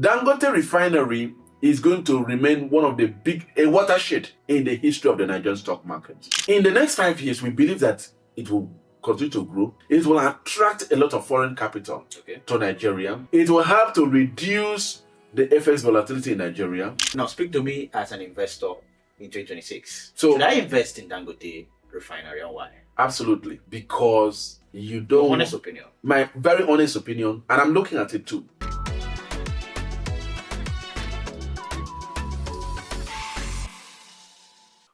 Dangote refinery is going to remain one of a watershed in the history of the Nigerian stock market. In the next 5 years, we believe that it will continue to grow. It will attract a lot of foreign capital to Nigeria. It will help to reduce the FX volatility in Nigeria. Now, speak to me as an investor in 2026. So, should I invest in Dangote refinery and why? Absolutely, because you don't. Your honest opinion. My very honest opinion, and I'm looking at it too.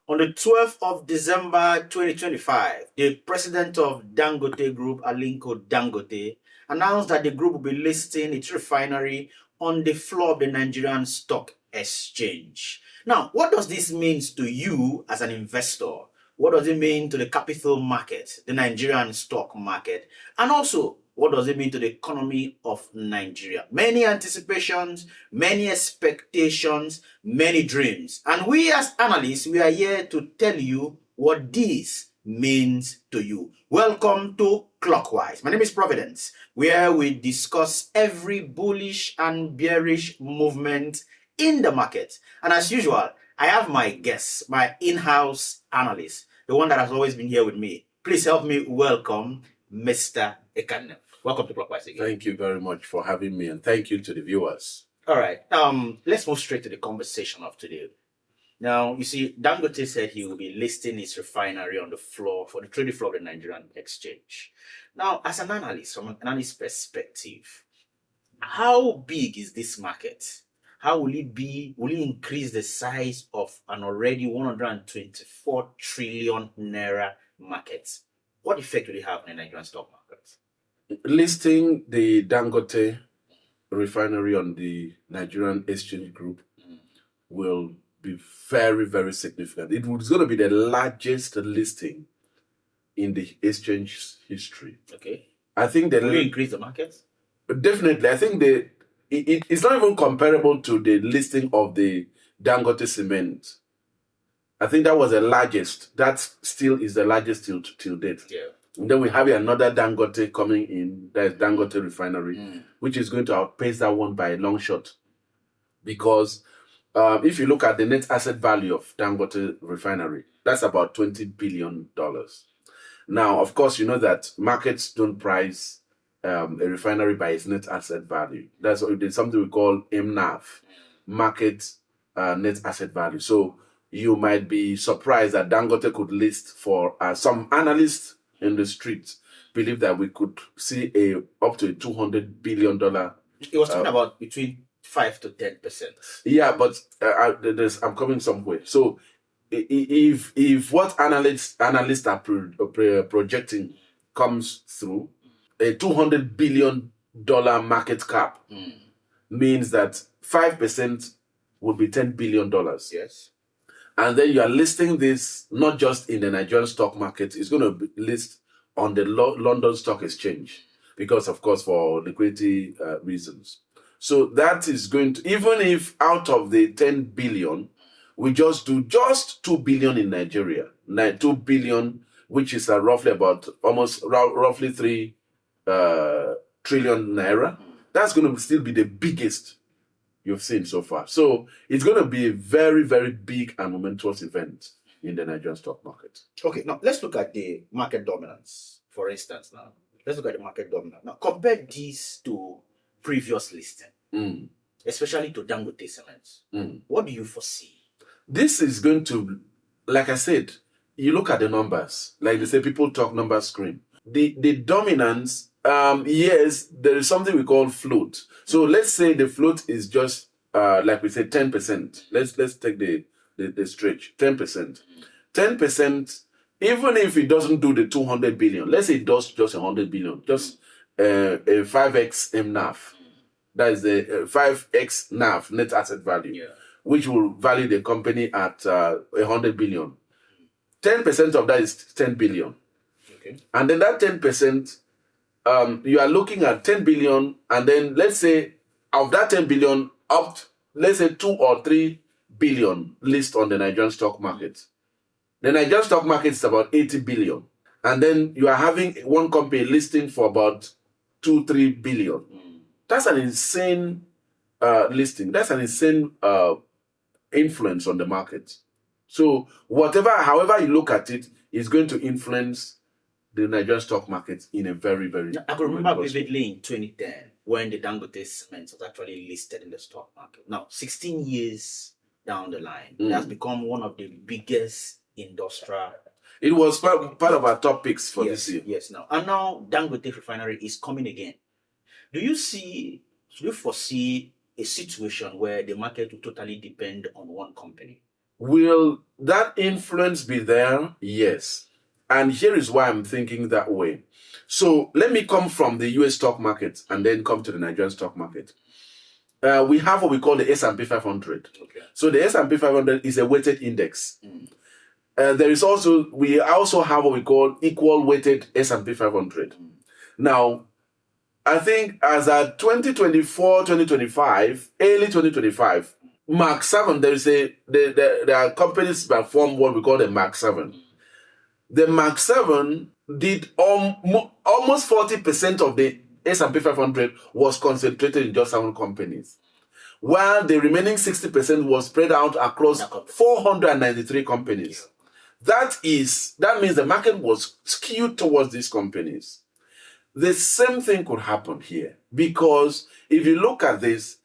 On the 12th of December 2025, the president of Dangote Group, Aliko Dangote, announced that the group will be listing its refinery on the floor of the Nigerian Stock Exchange. Now, what does this mean to you as an investor? What does it mean to the capital market, the Nigerian stock market? And also, what does it mean to the economy of Nigeria? Many anticipations, many expectations, many dreams. And we as analysts, we are here to tell you what this means to you. Welcome to Clockwise. My name is Providence, where we discuss every bullish and bearish movement in the market. And as usual, I have my guest, my in-house analyst, the one that has always been here with me. Please help me welcome Mr. Ekane. Welcome to Clockwise again. Thank you very much for having me, and thank you to the viewers. All right. Let's move straight to the conversation of today. Now, you see, Dangote said he will be listing his refinery on the floor for the trading floor of the Nigerian exchange. Now, as an analyst, from an analyst perspective, how big is this market? How will it be? Will it increase the size of an already 124 trillion naira market? What effect will it have on the Nigerian stock market? Listing the Dangote refinery on the Nigerian Exchange Group will be very, very significant. It's going to be the largest listing in the exchange history. Okay. I think will it increase the market? Definitely. I think it's not even comparable to the listing of the Dangote cement. I think that was the largest. That still is the largest till date. Yeah. And then we have another Dangote coming in, that is Dangote refinery, which is going to outpace that one by a long shot. Because if you look at the net asset value of Dangote refinery, that's about $20 billion. Now, of course, you know that markets don't price a refinery by its net asset value. There's something we call MNAV, market net asset value. So you might be surprised that Dangote could list for some analysts in the streets believe that we could see up to a $200 billion. It was talking about between 5 to 10%. Yeah, but I'm coming somewhere. So if what analysts are projecting comes through, a $200 billion market cap means that 5% would be $10 billion. Yes. And then you are listing this not just in the Nigerian stock market, it's going to be listed on the London Stock Exchange because, of course, for liquidity reasons. So that is going to, even if out of the 10 billion, we just do 2 billion in Nigeria, 2 billion, which is roughly 3 trillion naira, that's going to still be the biggest you've seen so far. So it's going to be a very, very big and momentous event in the Nigerian stock market. Okay, now let's look at the market dominance, for instance. Now, let's look at the market dominance. Now, compare this to previous listing, especially to Dangote Cement. What do you foresee? This is going to, like I said, you look at the numbers. Like they say, people talk, numbers scream. The dominance, yes, there is something we call float. So let's say the float is just, like we said, 10%. Let's take the stretch, 10%. 10%, even if it doesn't do the 200 billion, let's say it does just 100 billion, just a 5x MNAV. That is the 5x NAV, net asset value, which will value the company at 100 billion. 10% of that is 10 billion. Okay. And then that 10%, you are looking at 10 billion, and then let's say of that 10 billion, let's say 2 or 3 billion list on the Nigerian stock market. The Nigerian stock market is about 80 billion. And then you are having one company listing for about 2-3 billion. That's an insane listing, that's an insane influence on the market. So however you look at it, is going to influence the Nigerian stock market in a very, very. I can remember vividly in 2010 when the Dangote cement was actually listed in the stock market. Now, 16 years down the line, it has become one of the biggest industrial. It was part of our top picks for this year. Yes, now. And now Dangote refinery is coming again. Do you foresee a situation where the market will totally depend on one company? Will that influence be there? Yes. And here is why I'm thinking that way. So let me come from the US stock market and then come to the Nigerian stock market. We have what we call the S&P 500. Okay. So the S&P 500 is a weighted index. We also have what we call equal weighted S&P 500. Now, I think as at 2024, 2025, early 2025, Mark 7, there are companies that form what we call the Mark 7. The Mark 7 did almost 40% of the S&P 500 was concentrated in just 7 companies, while the remaining 60% was spread out across 493 companies. That means the market was skewed towards these companies. The same thing could happen here, because if you look at this,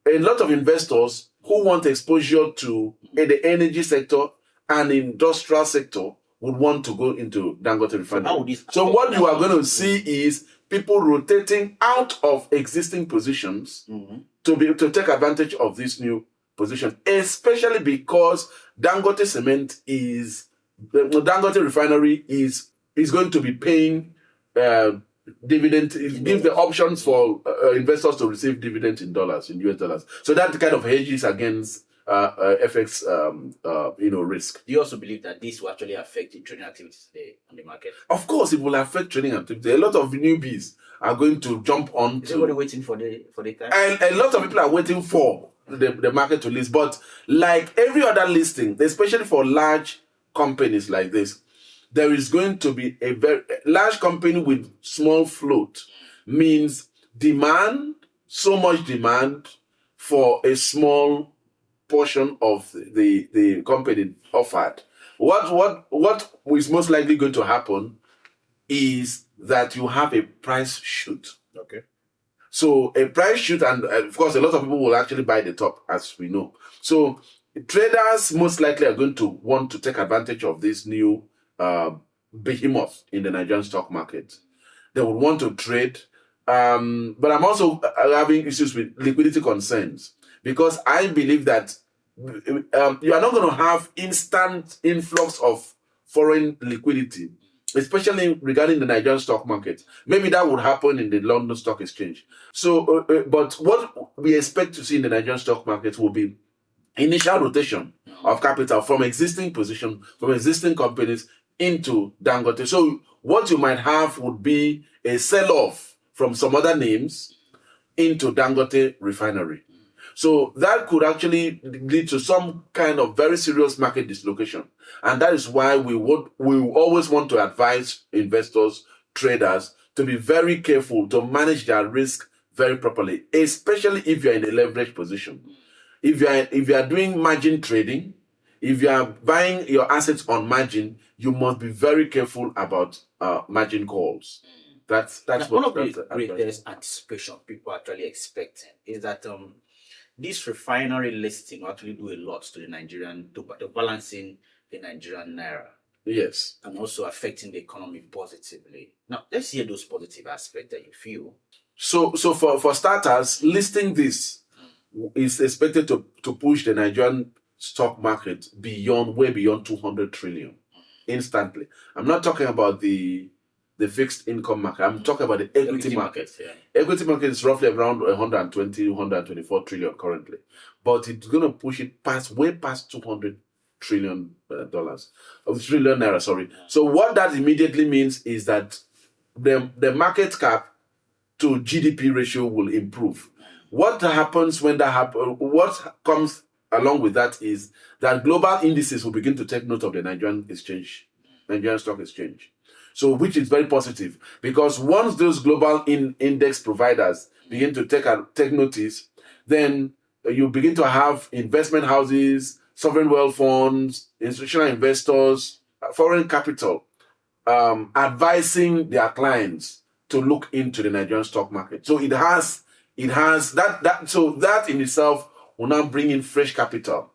a lot of investors who want exposure to the energy sector and industrial sector would want to go into Dangote refinery. So what you are going to see is people rotating out of existing positions to be able to take advantage of this new position, especially because Dangote refinery is going to be paying dividend. It gives the options for investors to receive dividends in US dollars. So that kind of hedges against FX risk. Do you also believe that this will actually affect the trading activities today on the market? Of course, it will affect trading activity. A lot of newbies are going to jump on. Is everybody waiting for the time? And a lot of people are waiting for the market to list. But like every other listing, especially for large companies like this, there is going to be a very large company with small float, means so much demand for a small portion of the company offered. What is most likely going to happen is that you have a price shoot. Okay. So a price shoot, and of course a lot of people will actually buy the top, as we know. So traders most likely are going to want to take advantage of this new behemoth in the Nigerian stock market. They would want to trade, but I'm also having issues with liquidity concerns, because I believe that you are not going to have instant influx of foreign liquidity, especially regarding the Nigerian stock market. Maybe that would happen in the London Stock Exchange. So, but what we expect to see in the Nigerian stock market will be initial rotation of capital from existing companies into Dangote. So what you might have would be a sell-off from some other names into Dangote refinery. So that could actually lead to some kind of very serious market dislocation. And that is why we always want to advise investors, traders, to be very careful to manage their risk very properly, especially if you're in a leveraged position. If you are doing margin trading, if you are buying your assets on margin, you must be very careful about margin calls. That's one of the greatest anticipation people are actually expecting is that this refinery listing will actually do a lot to the Nigerian, to balancing the Nigerian naira. Yes. And also affecting the economy positively. Now, let's hear those positive aspects that you feel. So for starters, listing this is expected to push the Nigerian stock market way beyond 200 trillion instantly. I'm not talking about the fixed income market. I'm talking about the equity market. Yeah. Equity market is roughly around 124 trillion currently, but it's going to push it way past 200 trillion trillion naira. Sorry. So what that immediately means is that the market cap to GDP ratio will improve. What happens when that happens? What comes along with that is that global indices will begin to take note of the Nigerian stock exchange. So, which is very positive, because once those global index providers begin to take notice, then you begin to have investment houses, sovereign wealth funds, institutional investors, foreign capital advising their clients to look into the Nigerian stock market. So it has that in itself will now bring in fresh capital.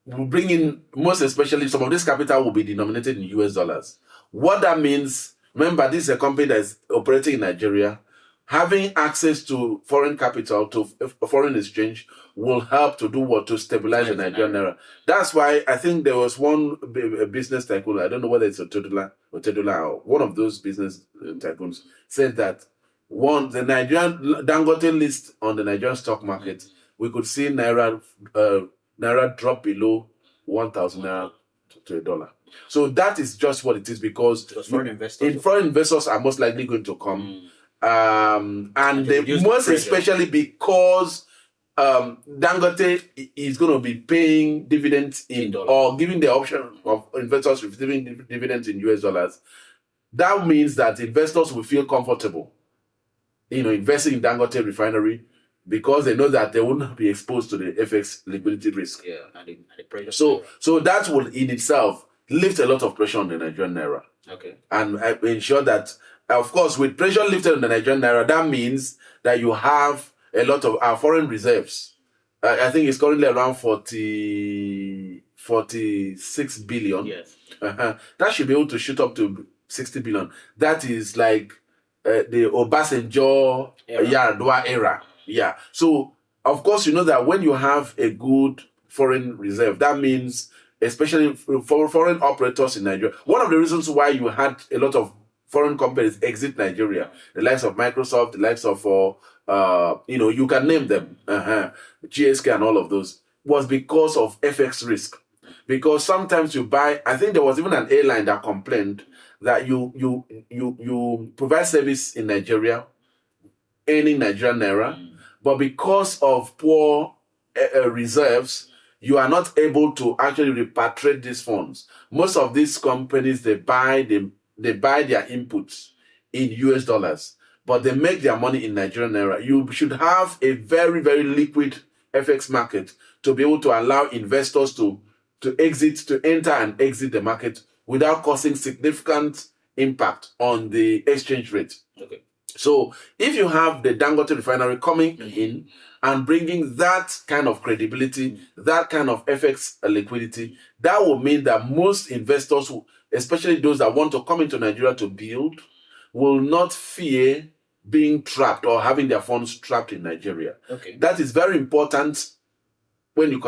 Will bring in, most especially, some of this capital will be denominated in US dollars. What that means, remember, this is a company that is operating in Nigeria. Having access to foreign capital, to foreign exchange, will help to do what? To stabilize the Nigerian naira. That's why I think there was one business tycoon, I don't know whether it's Tedula or one of those business tycoons, said that the Nigerian Dangote list on the Nigerian stock market, we could see naira drop below 1,000 naira to a dollar. So that is just what it is, because foreign investors are most likely going to come. And most especially because Dangote is going to be paying dividends in or giving the option of investors receiving dividends in US dollars. That means that investors will feel comfortable, investing in Dangote refinery, because they know that they will not be exposed to the FX liquidity risk. Yeah, and the pressure. So that will in itself lift a lot of pressure on the Nigerian naira. Okay. And ensure that, of course, with pressure lifted on the Nigerian naira, that means that you have a lot of our foreign reserves. I think it's currently around 46 billion. Yes. That should be able to shoot up to 60 billion. That is like the Obasanjo Yar'Adua era. Yeah. So, of course, you know that when you have a good foreign reserve, that means, especially for foreign operators in Nigeria, one of the reasons why you had a lot of foreign companies exit Nigeria, the likes of Microsoft, the likes of, you can name them, GSK and all of those, was because of FX risk. Because sometimes you buy, I think there was even an airline that complained that you provide service in Nigeria, earning Nigerian naira, but because of poor reserves, you are not able to actually repatriate these funds. Most of these companies, they buy their inputs in US dollars, but they make their money in Nigerian naira. You should have a very, very liquid FX market to be able to allow investors to enter and exit the market without causing significant impact on the exchange rate. Okay. So if you have the Dangote refinery coming in and bringing that kind of credibility, that kind of FX liquidity, that will mean that most investors, especially those that want to come into Nigeria to build, will not fear being trapped or having their funds trapped in Nigeria. Okay. That is very important when you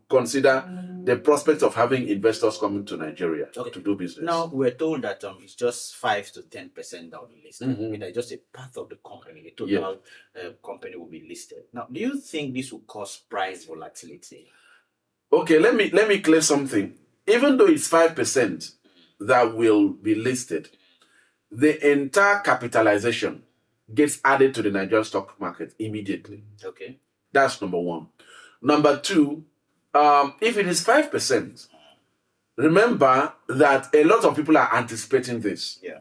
consider the prospect of having investors coming to Nigeria to do business. Now, we're told that it's just 5 to 10% that will be listed. I mean, that's just a part of the company. The total company will be listed. Now, do you think this will cause price volatility? Okay, let me clear something. Even though it's 5% that will be listed, the entire capitalization gets added to the Nigerian stock market immediately. Okay. That's number one. Number two, if it is 5%, remember that a lot of people are anticipating this. Yeah.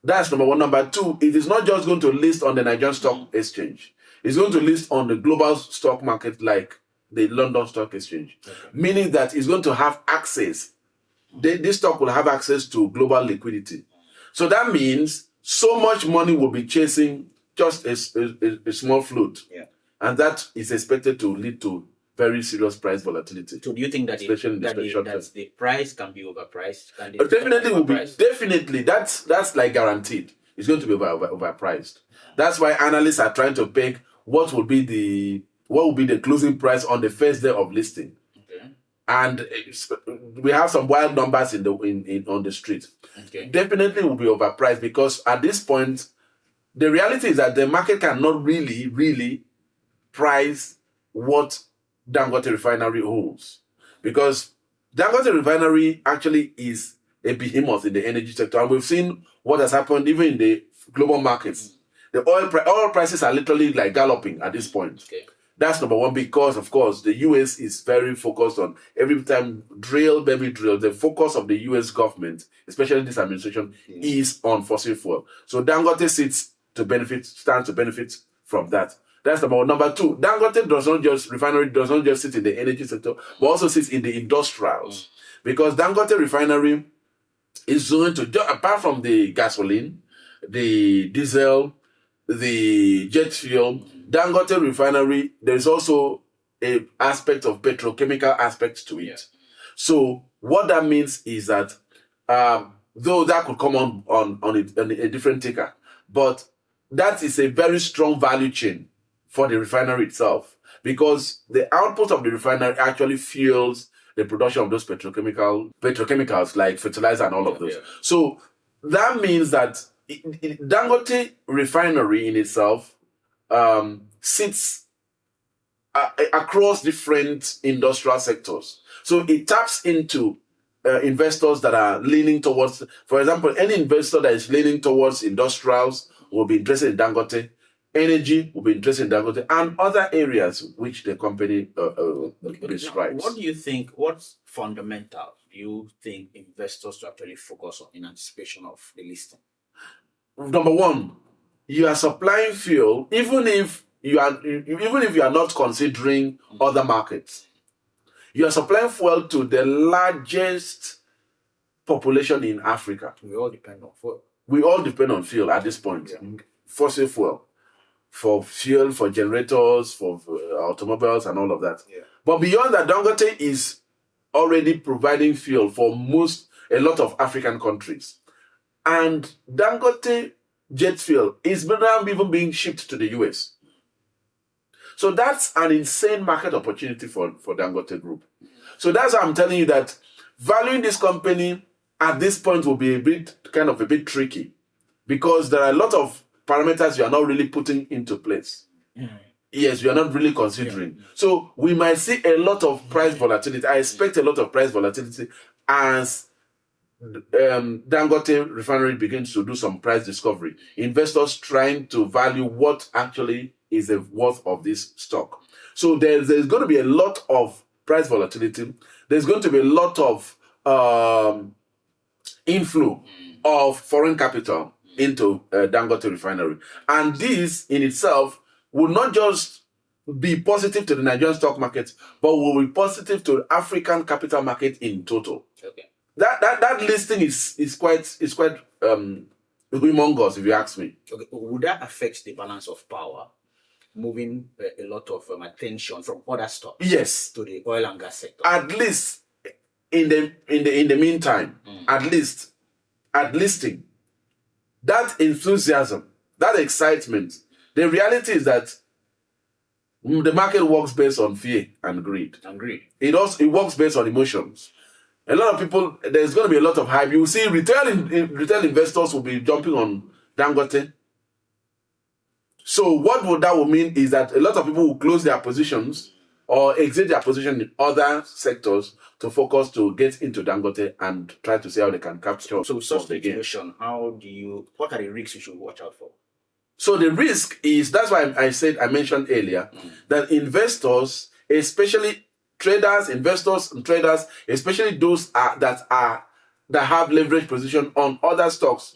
That's number one. Number two, it is not just going to list on the Nigerian Stock Exchange. It's going to list on the global stock market like the London Stock Exchange. Okay. Meaning that it's going to have access. This stock will have access to global liquidity. So that means so much money will be chasing just a small float. Yeah. And that is expected to lead to very serious price volatility. So do you think that the price can be overpriced? Definitely will be. Definitely, that's like guaranteed. It's going to be overpriced. That's why analysts are trying to peg what will be the closing price on the first day of listing. Okay. And we have some wild numbers on the street. Okay. Definitely will be overpriced, because at this point, the reality is that the market cannot really price what Dangote refinery holds, because Dangote refinery actually is a behemoth in the energy sector, and we've seen what has happened even in the global markets. The oil prices are literally like galloping at this point. Okay. That's number one, because of course the US is very focused on every time drill, baby drill. The focus of the US government, especially this administration, is on fossil fuel. So Dangote stands to benefit from that. That's number one. Number two, Dangote refinery does not just sit in the energy sector, but also sits in the industrials. Because Dangote refinery is going to, apart from the gasoline, the diesel, the jet fuel, Dangote refinery, there's also a aspect of petrochemical aspects to it. Yeah. So what that means is that though that could come on a different ticker, but that is a very strong value chain for the refinery itself, because the output of the refinery actually fuels the production of those petrochemicals like fertilizer and all of those. Yeah. So that means that Dangote refinery in itself sits across different industrial sectors. So it taps into investors that are leaning towards, for example, any investor that is leaning towards industrials will be interested in Dangote. Energy will be interested in Dangote, and other areas which the company describes. Now, what do you think? What's fundamental do you think investors to actually focus on in anticipation of the listing? Number one, you are supplying fuel, even if you are not considering other markets. You are supplying fuel to the largest population in Africa. We all depend on fuel. We all depend on fuel at this point. Yeah. Fossil fuel. For fuel, for generators, for automobiles and all of that. Yeah. But beyond that, Dangote is already providing fuel for a lot of African countries. And Dangote jet fuel is now even being shipped to the US. So that's an insane market opportunity for Dangote Group. So that's why I'm telling you that valuing this company at this point will be a bit tricky, because there are a lot of parameters you are not really putting into place. Yes, we are not really considering. So we might see a lot of price volatility. I expect a lot of price volatility as Dangote refinery begins to do some price discovery. Investors trying to value what actually is the worth of this stock. So there's going to be a lot of price volatility. There's going to be a lot of inflow of foreign capital into Dangote refinery. And this in itself will not just be positive to the Nigerian stock market, but will be positive to the African capital market in total. Okay. That listing is quite humongous, if you ask me. Okay. Would that affect the balance of power, moving a lot of attention from other stocks? Yes. To the oil and gas sector? At least in the meantime, at least at listing, that enthusiasm, that excitement. The reality is that the market works based on fear and greed. It works based on emotions. A lot of people, there's going to be a lot of hype. You will see retail investors will be jumping on Dangote. So what that will mean is that a lot of people will close their positions or exit their position in other sectors to focus to get into Dangote and try to see how they can capture. So such situation, what are the risks you should watch out for? So the risk is, that's why I mentioned earlier, that investors, especially investors and traders, especially those that have leverage position on other stocks,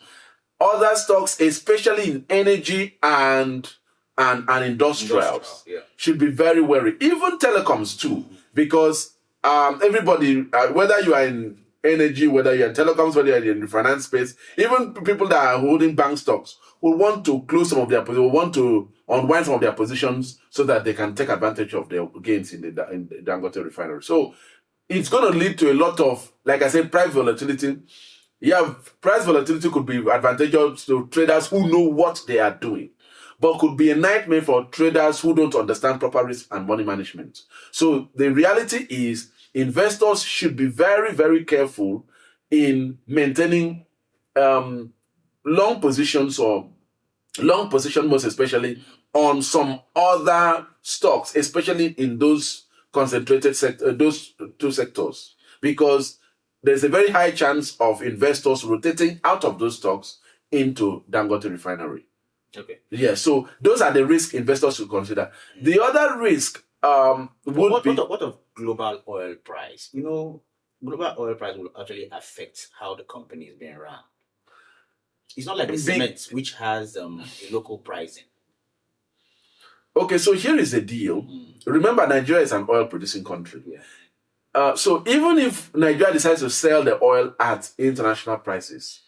especially in energy and industrials, should be very wary. Even telecoms too, because everybody, whether you are in energy, whether you're in telecoms, whether you're in the finance space, even people that are holding bank stocks will want to close some of their positions, will want to unwind some of their positions so that they can take advantage of their gains in the Dangote refinery. So it's going to lead to a lot of, like I said, price volatility. Yeah, price volatility could be advantageous to traders who know what they are doing, but could be a nightmare for traders who don't understand proper risk and money management. So the reality is investors should be very, very careful in maintaining long position, most especially on some other stocks, especially in those concentrated those two sectors, because there's a very high chance of investors rotating out of those stocks into Dangote refinery. Okay. Yeah, so those are the risk investors should consider. The other risk what of global oil price? Global oil price will actually affect how the company is being run. It's not like the cement, which has a local pricing. Okay, so here is the deal. Remember, Nigeria is an oil-producing country. Yeah. So even if Nigeria decides to sell the oil at international prices,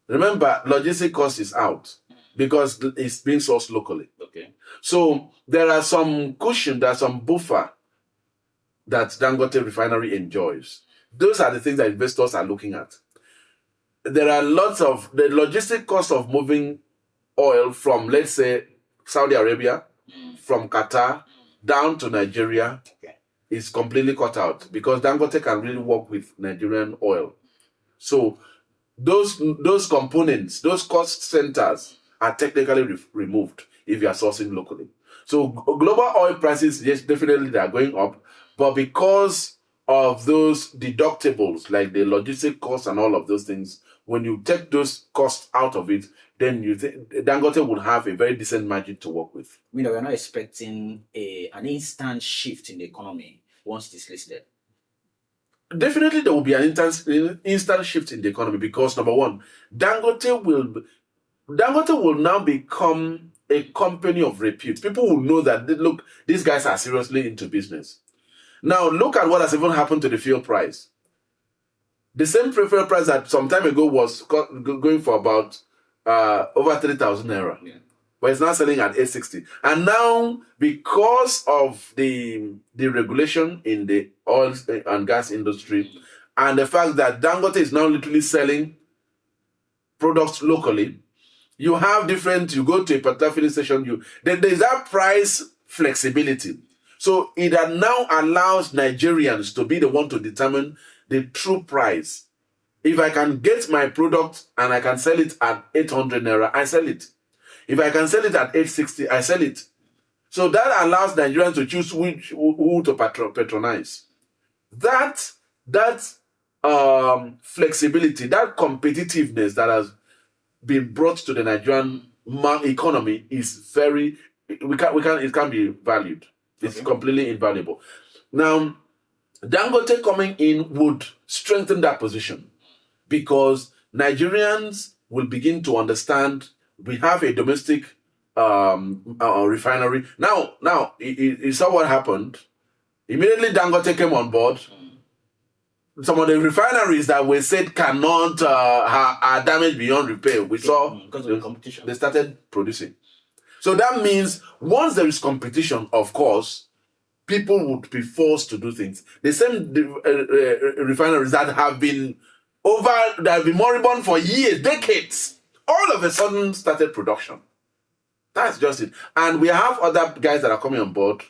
remember, logistic cost is out because it's being sourced locally. Okay. So there are some cushion, there's some buffer that Dangote refinery enjoys. Those are the things that investors are looking at. There are lots of the logistic cost of moving oil from, let's say, Saudi Arabia, from Qatar down to Nigeria is completely cut out because Dangote can really work with Nigerian oil. So those components, those cost centers are technically removed if you are sourcing locally. So global oil prices, yes, definitely they are going up, but because of those deductibles like the logistic costs and all of those things, when you take those costs out of it, then you think Dangote would have a very decent margin to work with. I mean, we're not expecting an instant shift in the economy once it is listed. Definitely, there will be an instant shift in the economy because number one, Dangote will now become a company of repute. People will know that look, these guys are seriously into business. Now look at what has even happened to the fuel price. The same fuel price that some time ago was going for about over 3,000 naira. Yeah. But it's now selling at 860. And now, because of the regulation in the oil and gas industry, and the fact that Dangote is now literally selling products locally, you have different, you go to a particular filling station, there's that price flexibility. So it now allows Nigerians to be the one to determine the true price. If I can get my product and I can sell it at 800 naira, I sell it. If I can sell it at 860, I sell it. So that allows Nigerians to choose who to patronize. That flexibility, that competitiveness that has been brought to the Nigerian economy is very, it can be valued. It's completely invaluable. Now, Dangote coming in would strengthen that position because Nigerians will begin to understand we have a domestic refinery. Now, you saw what happened. Immediately Dangote came on board. Some of the refineries that were said cannot are damaged beyond repair. We saw because of the competition. They started producing. So that means once there is competition, of course, people would be forced to do things. The same refineries that have been moribund for years, decades, all of a sudden started production. That's just it. And we have other guys that are coming on board.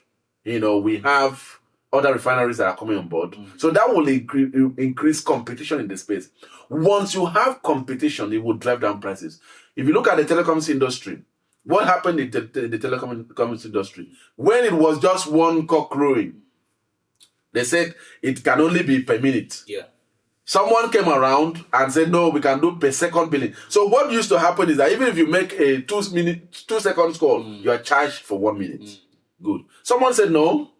We have other refineries that are coming on board. So that will increase competition in the space. Once you have competition, it will drive down prices. If you look at the telecoms industry, what happened in the telecoms industry? When it was just one cock crowing, they said it can only be per minute. Yeah. Someone came around and said, no, we can do per second billing. So what used to happen is that even if you make a 2 seconds call, you are charged for 1 minute. Good. Someone said, no,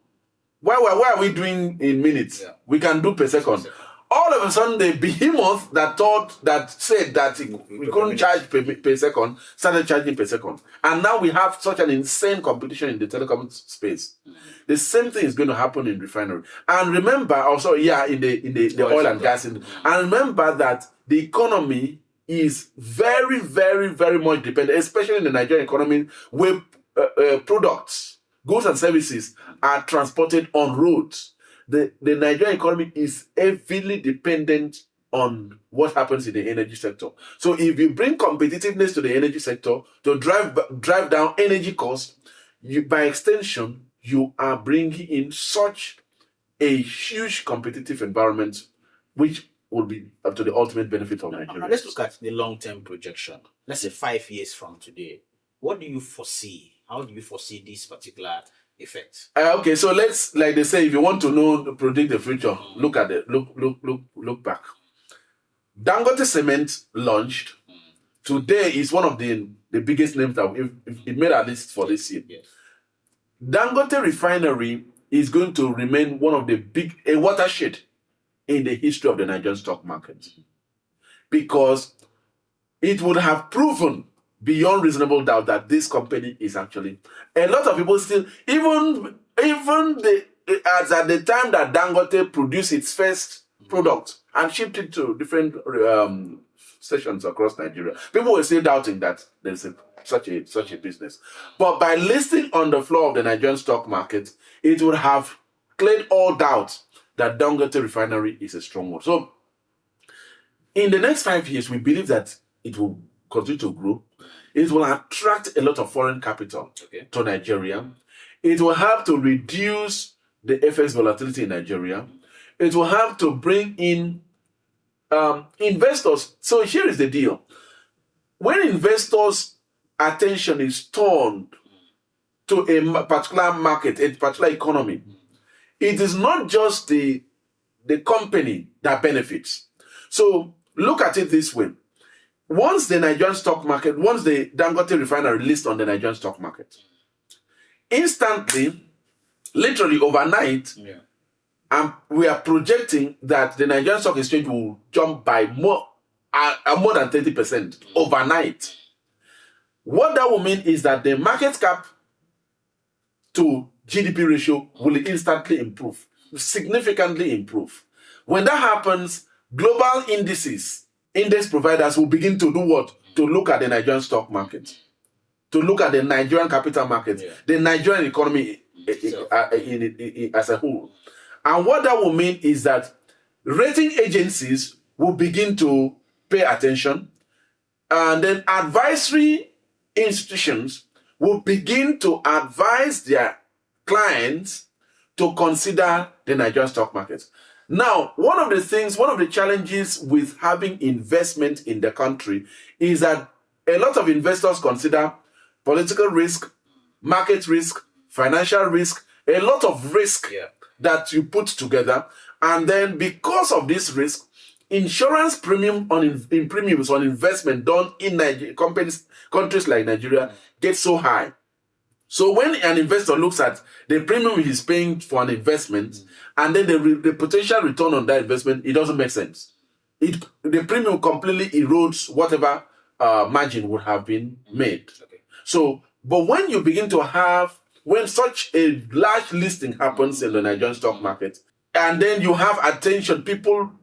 why are we doing in minutes? Yeah. We can do per second. All of a sudden, the behemoth that said that we couldn't charge per second started charging per second. And now we have such an insane competition in the telecom space. The same thing is going to happen in refinery. And remember, also, in the oil and gas industry. And remember that the economy is very, very, very much dependent, especially in the Nigerian economy, where products, goods and services are transported on roads. The Nigerian economy is heavily dependent on what happens in the energy sector. So if you bring competitiveness to the energy sector to drive down energy costs, by extension, you are bringing in such a huge competitive environment, which will be up to the ultimate benefit of Nigeria. Now let's look at the long-term projection. Let's say 5 years from today. What do you foresee? How do you foresee this particular effect? Okay, so let's, like they say, if you want to predict the future, look at it. Look back. Dangote Cement launched. Today is one of the biggest names that it made at least for this year. Yes. Dangote Refinery is going to remain one of a watershed in the history of the Nigerian stock market, because it would have proven beyond reasonable doubt that this company is actually. A lot of people still, even as at the time that Dangote produced its first product and shipped it to different stations across Nigeria, people were still doubting that there's such a business. But by listing on the floor of the Nigerian stock market, it would have cleared all doubt that Dangote refinery is a strong one. So in the next 5 years, we believe that it will continue to grow. It will attract a lot of foreign capital to Nigeria. It will help to reduce the FX volatility in Nigeria. It will help to bring in investors. So here is the deal. When investors' attention is turned to a particular market, a particular economy, it is not just the company that benefits. So look at it this way. Once the Dangote refinery lists on the Nigerian stock market, instantly, literally overnight, we are projecting that the Nigerian Stock Exchange will jump by more than 30% overnight. What that will mean is that the market cap to GDP ratio will instantly improve, significantly improve. When that happens, global index providers will begin to do what? To look at the Nigerian stock market, to look at the Nigerian capital market, the Nigerian economy as a whole. And what that will mean is that rating agencies will begin to pay attention, and then advisory institutions will begin to advise their clients to consider the Nigerian stock market. Now, one of the challenges with having investment in the country is that a lot of investors consider political risk, market risk, financial risk, a lot of risk that you put together. And then because of this risk, insurance premiums on investment done in countries like Nigeria get so high. So when an investor looks at the premium he's paying for an investment and then the potential return on that investment, it doesn't make sense. The premium completely erodes whatever margin would have been made. So, but when you begin to when such a large listing happens in the Nigerian stock market, and then you have attention,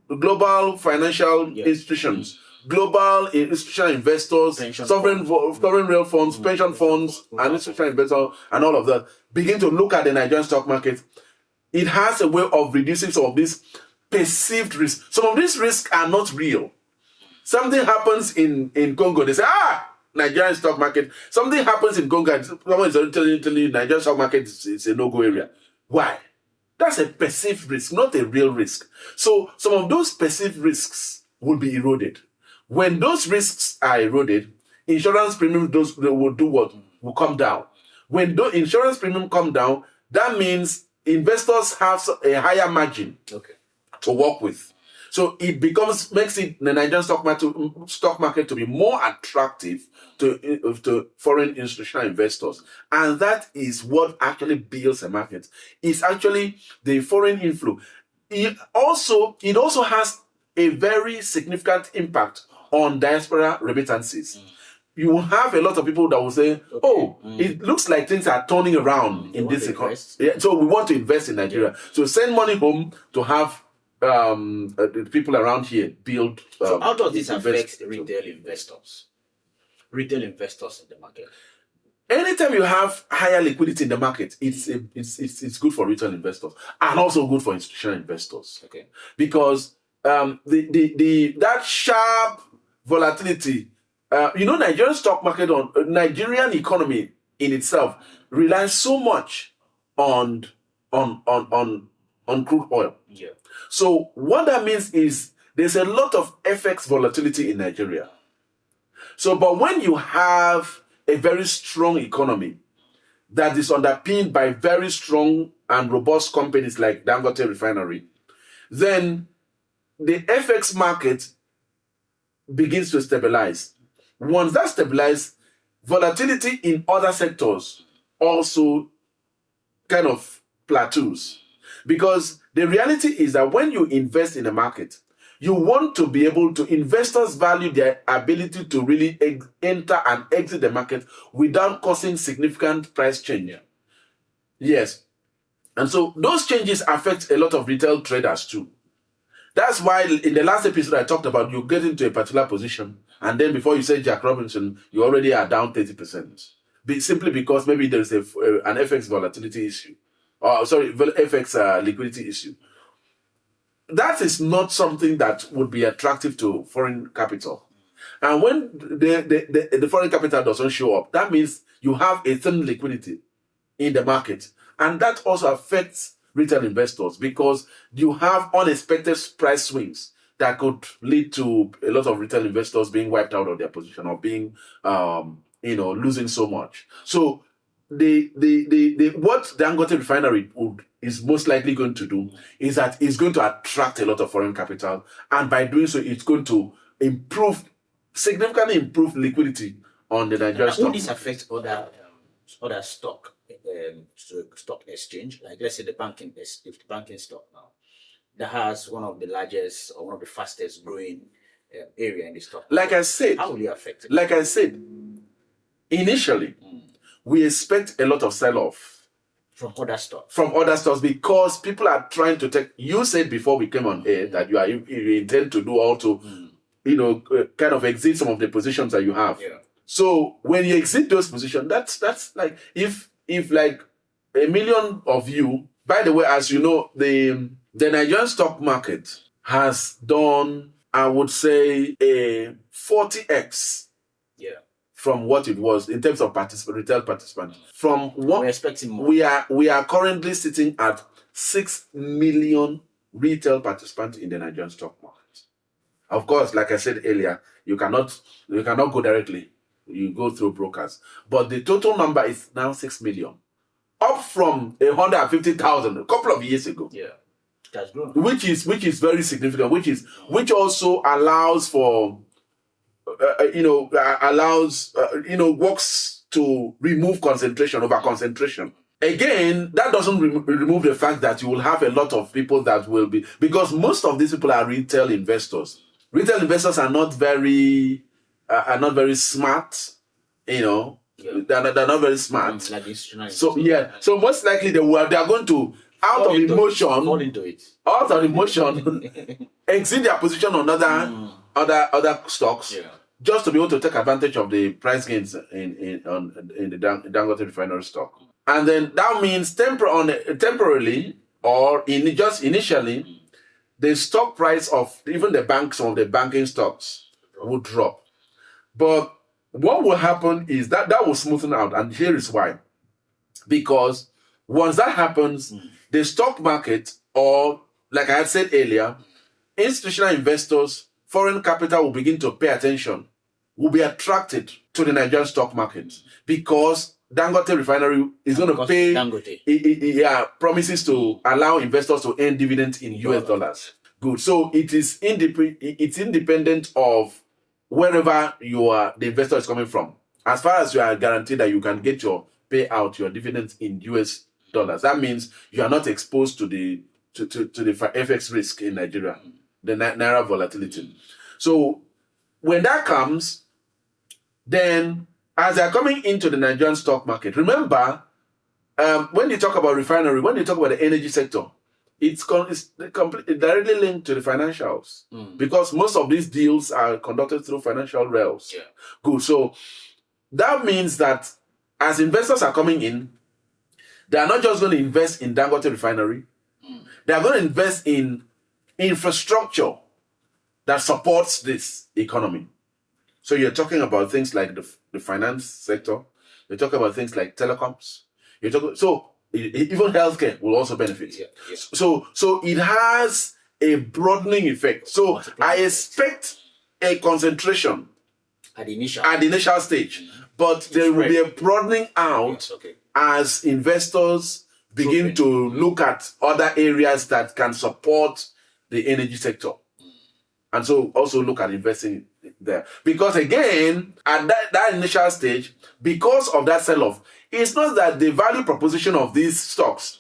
global financial institutions, global institutional investors, sovereign real funds, pension funds, and institutional investors, and all of that, begin to look at the Nigerian stock market, it has a way of reducing some of these perceived risks. Some of these risks are not real. Something happens in Congo, they say, Nigerian stock market. Something happens in Congo, someone is telling you Nigerian stock market is a no-go area. Why? That's a perceived risk, not a real risk. So some of those perceived risks will be eroded. When those risks are eroded, insurance premiums will do what? Will come down. When the insurance premium come down, that means investors have a higher margin to work with. So it makes the Nigerian stock market to be more attractive to foreign institutional investors. And that is what actually builds a market. It's actually the foreign inflow. It also has a very significant impact on diaspora remittances. You will have a lot of people that will say, it looks like things are turning around in this economy. So we want to invest in Nigeria. So send money home to have the people around here build. So how does this affect retail investors? Retail investors in the market. Anytime you have higher liquidity in the market, it's good for retail investors and also good for institutional investors. Because that sharp volatility, Nigerian stock market Nigerian economy in itself relies so much on crude oil. So what that means is there's a lot of FX volatility in Nigeria. So, but when you have a very strong economy that is underpinned by very strong and robust companies like Dangote Refinery, then the FX market begins to stabilize. Once that stabilizes, volatility in other sectors also kind of plateaus. Because the reality is that when you invest in a market, You want to be able to, investors value their ability to really enter and exit the market without causing significant price change. Yes. And so those changes affect a lot of retail traders too. That's why in the last episode I talked about you get into a particular position and then before you say Jack Robinson, you already are down 30%. Simply because maybe there's an FX volatility issue. Or FX liquidity issue. That is not something that would be attractive to foreign capital. And when the foreign capital doesn't show up, that means you have a thin liquidity in the market. And that also affects retail investors because you have unexpected price swings that could lead to a lot of retail investors being wiped out of their position or being, losing so much. So what Dangote refinery is most likely going to do is that it's going to attract a lot of foreign capital, and by doing so, it's going to significantly improve liquidity on the Nigerian stock. Will this affect other stock exchange? Like let's say the banking stock now that has one of the largest or one of the fastest growing area in the stock. Like I said, how will it affect it? Like I said, initially, we expect a lot of sell-off from other stocks. Because people are trying to take. You said before we came on air that you intend to do also, kind of exit some of the positions that you have. Yeah. So when you exit those positions, that's like if like 1 million of you. By the way, as you know, the Nigerian stock market has done, I would say, a 40x. Yeah. From what it was in terms of retail participants. From what we're expecting more. We are currently sitting at 6 million retail participants in the Nigerian stock market. Of course, like I said earlier, you cannot go directly. You go through brokers. But the total number is now 6 million. Up from 150,000 a couple of years ago. Yeah. It has grown. Which is very significant, which also allows for works to remove concentration over concentration. Again, that doesn't remove the fact that you will have a lot of people that will be, because most of these people are retail investors. Retail investors are not very smart, Yeah. They're not very smart. Like this, So yeah, so most likely they are going to fall into it, exit their position on other stocks. Yeah. Just to be able to take advantage of the price gains in the Dangote refinery stock. And then that means temporarily or initially, the stock price of even some of the banking stocks would drop. But what will happen is that will smoothen out, and here is why. Because once that happens, the stock market, or like I had said earlier, institutional investors, foreign capital will begin to pay attention, will be attracted to the Nigerian stock market because Dangote refinery is going to pay. Promises to allow investors to earn dividends in US dollars. Good. So it's independent of wherever the investor is coming from. As far as you are guaranteed that you can get your payout, your dividends in US dollars, that means you are not exposed to the FX risk in Nigeria, the naira volatility. So when that comes, then as they're coming into the Nigerian stock market, remember, when you talk about refinery, when you talk about the energy sector, it's directly linked to the financials because most of these deals are conducted through financial rails. Yeah. Good. So that means that as investors are coming in, they are not just going to invest in Dangote refinery. They are going to invest in infrastructure that supports this economy. So you're talking about things like the finance sector. You're talking about things like telecoms. Even healthcare will also benefit. Yeah. So it has a broadening effect. So I expect a concentration at the initial stage, but there will be a broadening out as investors begin to look at other areas that can support the energy sector. And so also look at investing there. Because again, at that initial stage, because of that sell-off, it's not that the value proposition of these stocks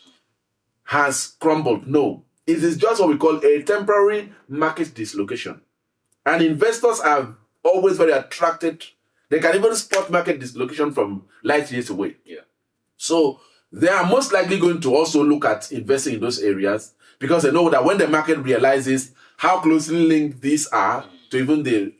has crumbled. No. it is just what we call a temporary market dislocation. And investors are always very attracted. They can even spot market dislocation from light years away. Yeah. So they are most likely going to also look at investing in those areas because they know that when the market realizes how closely linked these are to even the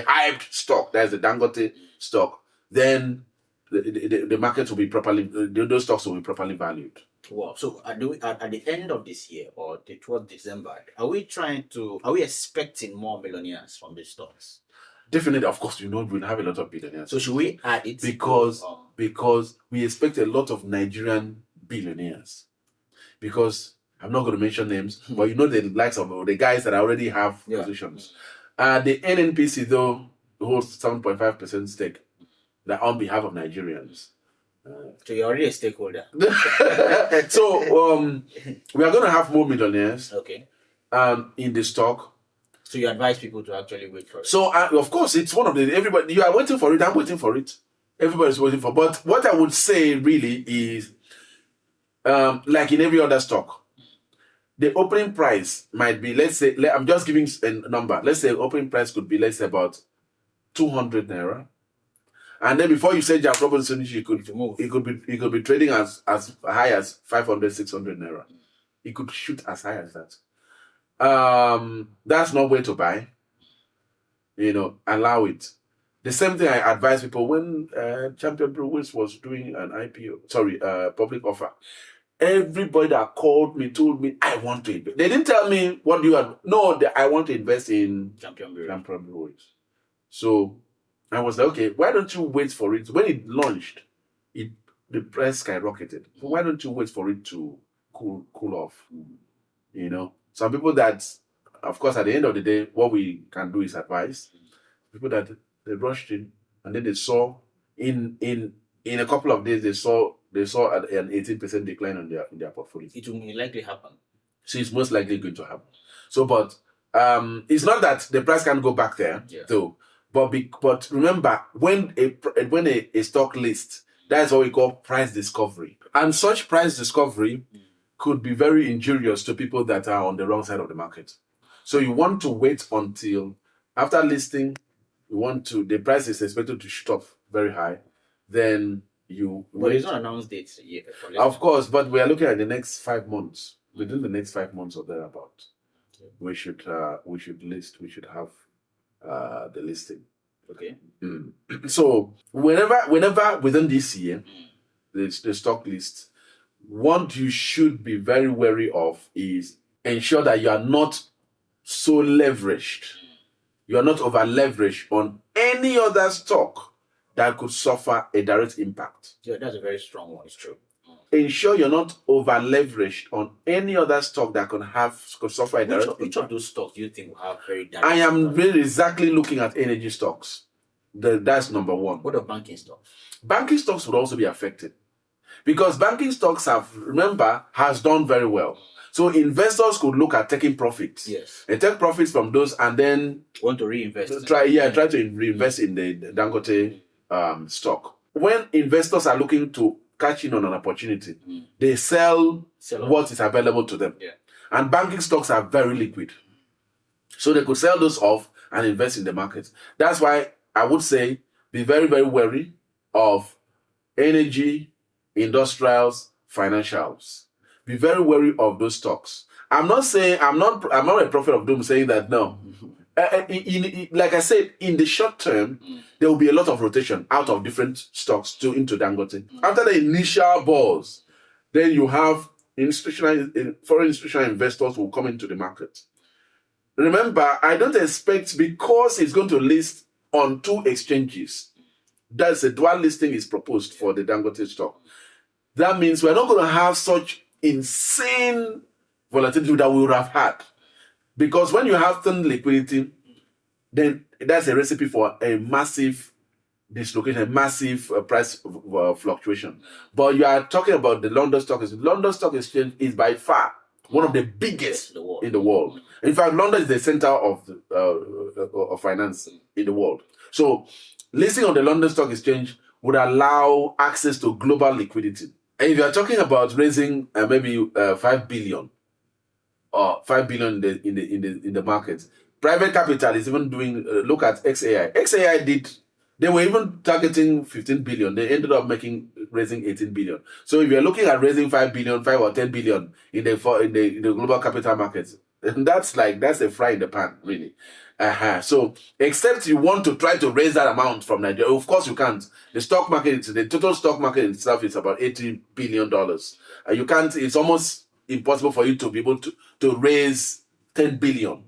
hyped stock, that's the Dangote stock, then the market will be properly, those stocks will be properly valued. Wow. So at the end of this year or towards December, are we expecting more millionaires from these stocks? Definitely, of course, we'll have a lot of billionaires. So should we add it? Because we expect a lot of Nigerian billionaires. Because I'm not going to mention names, but the likes of the guys that already have positions. The NNPC, though, holds 7.5% stake that on behalf of Nigerians. So you're already a stakeholder. So we are going to have more millionaires in the stock. So you advise people to actually wait for it. So of course, it's one of everybody. You are waiting for it. I'm waiting for it. Everybody's waiting for. But what I would say really is, like in every other stock, the opening price might be, let's say, I'm just giving a number. Let's say opening price could be, let's say, about 200 naira. And then before you say Jack Robinson, it could be trading as high as 500, 600 naira. It could shoot as high as that. That's not way to buy. Allow it. The same thing I advise people when Champion Brewers was doing an IPO, public offer. Everybody that called me told me, I want to invest. They didn't tell me what do you want. No, I want to invest in Champion Brewers. So I was like, okay, why don't you wait for it? When it launched, the price skyrocketed. So why don't you wait for it to cool off? Some people that, of course, at the end of the day, what we can do is advise. People that they rushed in and then they saw in a couple of days they saw an 18% decline in their portfolio. It will likely happen. So it's most likely going to happen. So, but it's not that the price can't go back there, though. But remember, when a stock lists, that's what we call price discovery, and such price discovery could be very injurious to people that are on the wrong side of the market. So you want to wait until after listing, the price is expected to shoot up very high, then you wait. But it's not announced dates yet. Of course, but we are looking at the next 5 months. Within the next 5 months or thereabout, we should list. We should have the listing. Okay. So whenever within this year, the stock list, what you should be very wary of is ensure that you are not so leveraged. You are not over leveraged on any other stock that could suffer a direct impact. Yeah, that's a very strong one. It's true. Ensure you're not over leveraged on any other stock that could suffer a direct impact. Which of those stocks do you think will have very direct I am really exactly looking at energy stocks. That's number one. What are banking stocks? Banking stocks would also be affected because banking stocks has done very well. So investors could look at taking profits. Yes. And take profits from those and then want to reinvest. Try to reinvest in the Dangote stock. When investors are looking to catch in on an opportunity, they sell what is available to them. Yeah. And banking stocks are very liquid. So they could sell those off and invest in the market. That's why I would say be very, very wary of energy, industrials, financials. Be very wary of those stocks. I'm not a prophet of doom saying that no. Like I said, in the short term, there will be a lot of rotation out of different stocks into Dangote. After the initial buzz, then you have foreign institutional investors will come into the market. Remember, I don't expect, because it's going to list on 2 exchanges, that's a dual listing is proposed for the Dangote stock. That means we're not going to have such insane volatility that we would have had. Because when you have thin liquidity, then that's a recipe for a massive dislocation, a massive price fluctuation. But you are talking about the London Stock Exchange. London Stock Exchange is by far one of the biggest in the world. In fact, London is the center of finance in the world. So listing on the London Stock Exchange would allow access to global liquidity. And if you are talking about raising maybe 5 billion 5 billion in the market. Private capital is even doing. Look at XAI. XAI did. They were even targeting 15 billion. They ended up raising 18 billion. So if you're looking at raising 5 billion, 5 or 10 billion in the global capital markets, that's a fry in the pan, really. So except you want to try to raise that amount from Nigeria, of course you can't. The total stock market itself is about $80 billion. You can't. It's almost impossible for you to be able to raise 10 billion.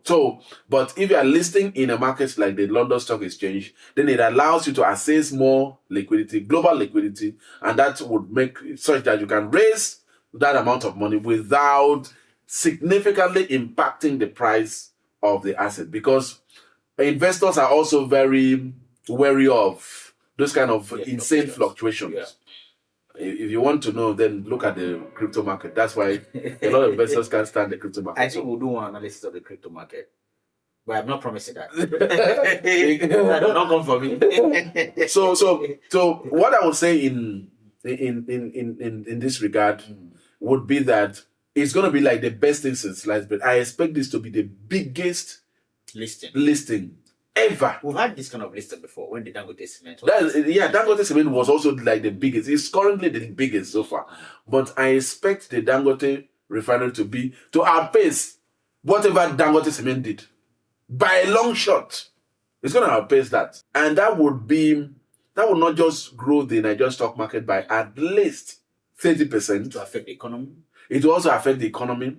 So, but if you are listing in a market like the London Stock Exchange, then it allows you to access more liquidity, global liquidity, and that would make such that you can raise that amount of money without significantly impacting the price of the asset, because investors are also very wary of those kind of insane fluctuations. Yeah. If you want to know, then look at the crypto market. That's why a lot of investors can't stand the crypto market. I think we'll do one analysis of the crypto market, but I'm not promising that. That will not come for me. So what I would say in this regard would be that it's going to be like the best thing since sliced bread. I expect this to be the biggest listing ever. We've had this kind of listing before when the Dangote Cement. Dangote Cement was also like the biggest. It's currently the biggest so far. But I expect the Dangote refinery to outpace whatever Dangote Cement did. By a long shot. It's going to outpace that. And that would not just grow the Nigerian stock market by at least 30%. To affect the economy. It will also affect the economy.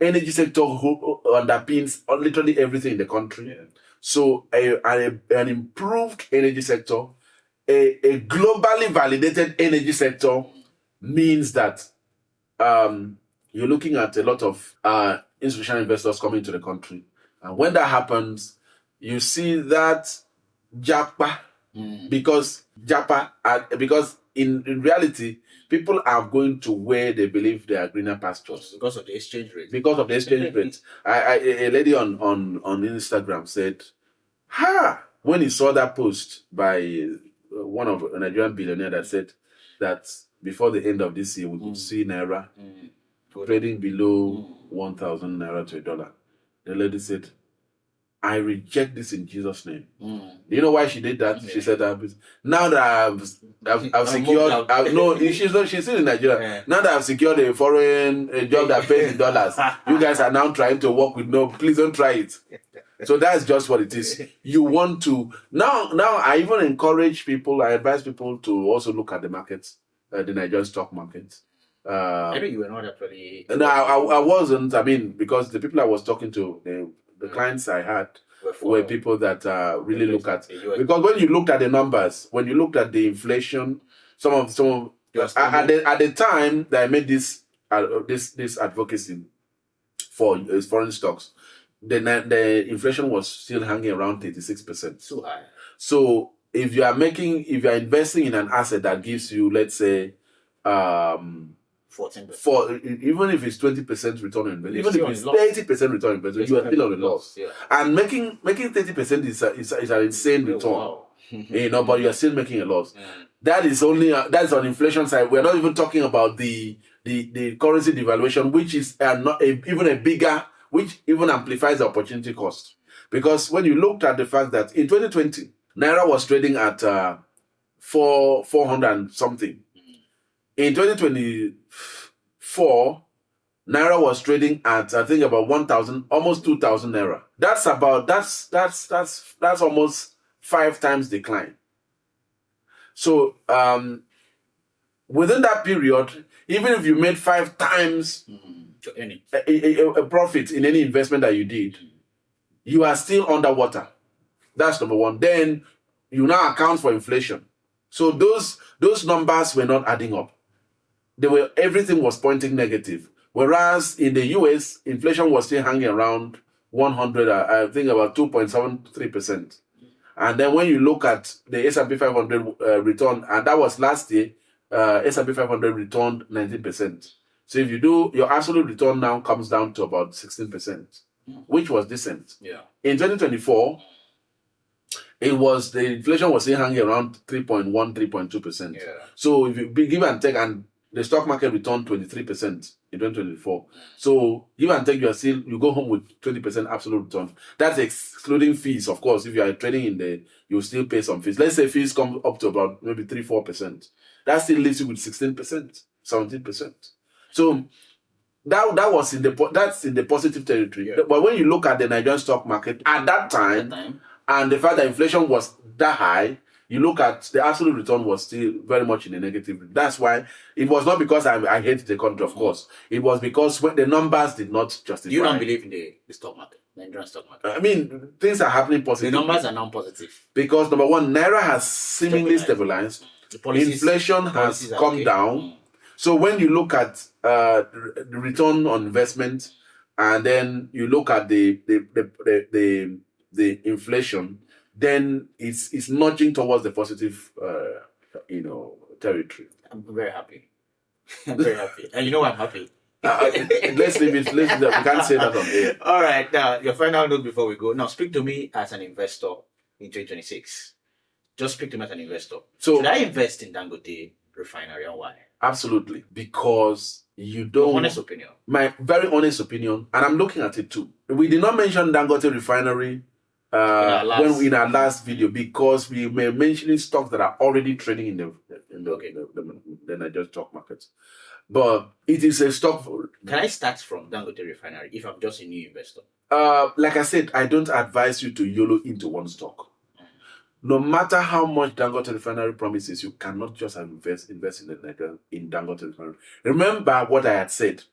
Energy sector underpins literally everything in the country. Yeah. So an improved energy sector, a globally validated energy sector means that you're looking at a lot of institutional investors coming to the country. And when that happens, you see that Japa, because in reality, people are going to where they believe they are greener pastures. Because of the exchange rate. Because of the exchange rate. A lady on Instagram said, when he saw that post by one of a Nigerian billionaire that said that before the end of this year, we could see Naira trading below 1,000 Naira to $1. The lady said, I reject this in Jesus' name. You know why she did that? Yeah. She said, now that I've secured, she's still in Nigeria. Yeah. Now that I've secured a job that pays in dollars, you guys are now trying to work with please don't try it. So that's just what it is. You want to, now I even I advise people to also look at the markets, the Nigerian stock market. I know you were not actually. No, I wasn't. Because the people I was talking to, the clients I had were people that really look at, because when you looked at the numbers, when you looked at the inflation, some of at the time that I made this advocacy for foreign stocks, the inflation was still hanging around 36%. So high. So if you are investing in an asset that gives you, let's say, 14%. Even if it's 20% return on investment, even if it's 30% return on investment, you are still on a loss. Yeah. And making 30% is an insane return. Wow. But you are still making a loss. Yeah. That is that's on inflation side. We're not even talking about the currency devaluation, which is even a bigger, which even amplifies the opportunity cost. Because when you looked at the fact that in 2020, Naira was trading at 400 and something. In 2024, Naira was trading at, I think, about 1,000, almost 2,000 Naira. That's almost 5 times decline. So within that period, even if you made 5 times a profit in any investment that you did, you are still underwater. That's number one. Then you now account for inflation. So those numbers were not adding up. Everything was pointing negative. Whereas in the US, inflation was still hanging around 100, I think about 2.73%. And then when you look at the S&P 500 return, and that was last year, S&P 500 returned 19%. So if you do, your absolute return now comes down to about 16%, which was decent. Yeah. In 2024, the inflation was still hanging around 3.1, 3.2%. Yeah. So if you give and take, and the stock market returned 23% in 2024. So give and take, you go home with 20% absolute return. That's excluding fees, of course. If you are trading you still pay some fees. Let's say fees come up to about maybe 3-4%. That still leaves you with 16%, 17%. So that's in the positive territory. Yeah. But when you look at the Nigerian stock market at that time, and the fact that inflation was that high, you look at the absolute return was still very much in the negative. That's why it was not because I hate the country, of course. It was because when the numbers did not justify. You don't believe in the stock market, the Nigerian stock market? I mean, things are happening positive. The numbers are non-positive. Because number one, Naira has seemingly stabilized. Inflation has come down. So when you look at the return on investment, and then you look at the inflation, then it's nudging towards the positive, territory. I'm very happy. I'm very happy, and you know I'm happy. Let's leave it. We can't say that on air. All right, now your final note before we go. Now, speak to me as an investor in 2026. Just speak to me as an investor. So, should I invest in Dangote refinery and why? Absolutely, because you don't. Your honest opinion. My very honest opinion, and I'm looking at it too. We did not mention Dangote refinery in our last video because we were mentioning stocks that are already trading in the Nigerian stock market. But it is a stock. Can I start from Dangote refinery if I'm just a new investor? Like I said, I don't advise you to YOLO into one stock. No matter how much Dangote refinery promises, you cannot just invest in Dangote refinery. Remember what I had said.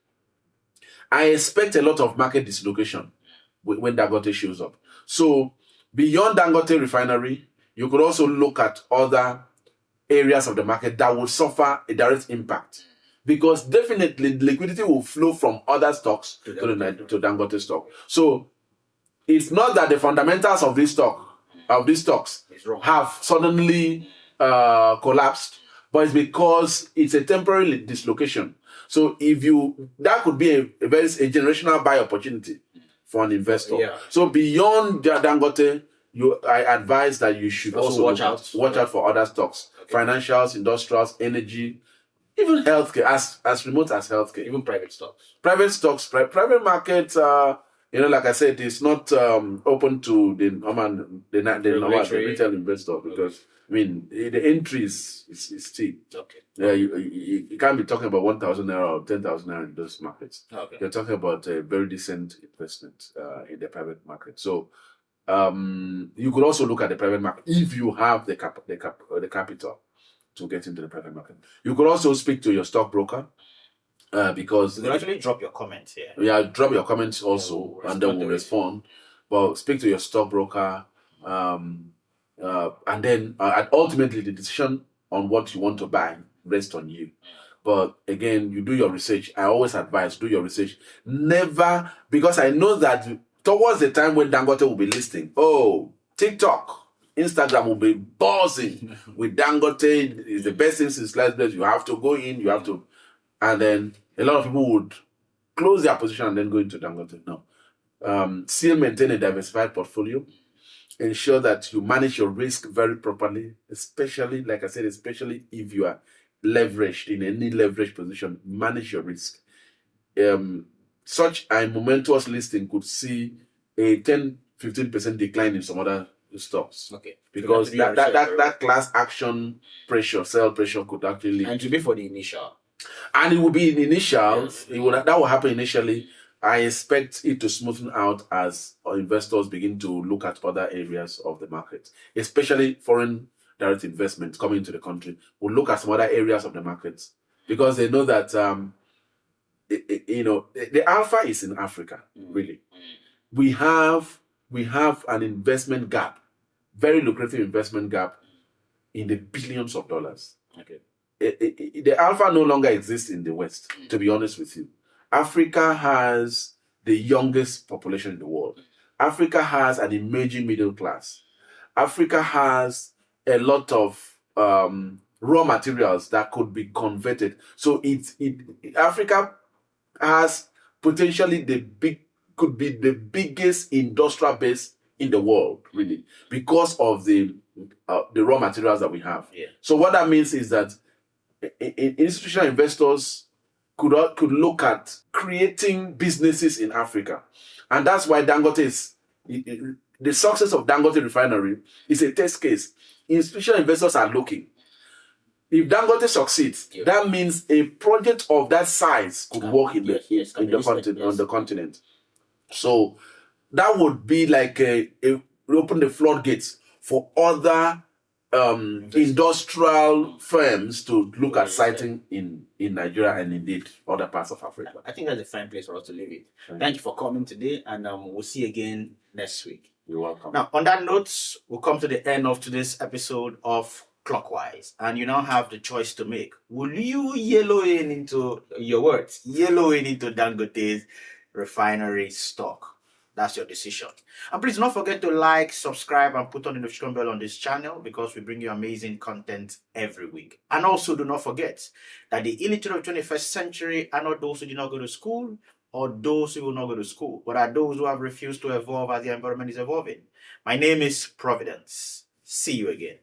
I expect a lot of market dislocation when Dangote shows up. So beyond Dangote refinery, you could also look at other areas of the market that will suffer a direct impact. Because definitely liquidity will flow from other stocks to Dangote stock. So it's not that the fundamentals of these stocks have suddenly collapsed, but it's because it's a temporary dislocation. So that could be a generational buy opportunity for an investor. Yeah. So beyond Dangote, I advise that you should also watch out for other stocks, financials, industrials, energy, even healthcare, as remote as healthcare, even private stocks. Private markets. Like I said, it's not open to the retail investor because the entry is steep. Okay. Yeah, you can't be talking about 1,000 naira or 10,000 naira in those markets. Okay. You're talking about a very decent investment in the private market. So you could also look at the private market if you have the capital to get into the private market. You could also speak to your stockbroker. Because you can actually drop your comments here. Yeah, drop your comments also, and then we'll respond. But speak to your stockbroker, and then ultimately the decision on what you want to buy rests on you. But again, you do your research. I always advise do your research. Never, because I know that towards the time when Dangote will be listing, TikTok, Instagram will be buzzing with Dangote. Is the best thing since last days. You have to go in. You have to. And then a lot of people would close their position and then go into Dangote. No. Still maintain a diversified portfolio. Ensure that you manage your risk very properly, especially, like I said, especially if you are leveraged in any leveraged position. Manage your risk. Such a momentous listing could see a 10-15% decline in some other stocks. Okay. Because that class action pressure, sell pressure could actually... And to be for the initial... And it will be in initial. Yes. That will happen initially. I expect it to smoothen out as investors begin to look at other areas of the market, especially foreign direct investment coming into the country. We'll look at some other areas of the market because they know that the alpha is in Africa. Really, we have an investment gap, very lucrative investment gap, in the billions of dollars. Okay. The alpha no longer exists in the West, to be honest with you. Africa has the youngest population in the world. Africa has an emerging middle class. Africa has a lot of raw materials that could be converted. So Africa has potentially could be the biggest industrial base in the world, really, because of the raw materials that we have. Yeah. So what that means is that institutional investors could look at creating businesses in Africa, and that's why Dangote is the success of Dangote refinery is a test case. Institutional investors are looking. If Dangote succeeds, that means a project of that size could work in on the continent. So that would be like open the floodgates for other industrial firms to look at siting in Nigeria and indeed other parts of Africa. I think that's a fine place for us to leave it. Thank you for coming today, and we'll see you again next week. You're welcome. Now, on that note, we'll come to the end of today's episode of Clockwise, and you now have the choice to make. Will you yellow in into Dangote's refinery stock? That's your decision. And please don't forget to like, subscribe, and put on the notification bell on this channel, because we bring you amazing content every week. And also do not forget that the illiterate of the 21st century are not those who do not go to school or those who will not go to school, but are those who have refused to evolve as the environment is evolving. My name is Providence. See you again.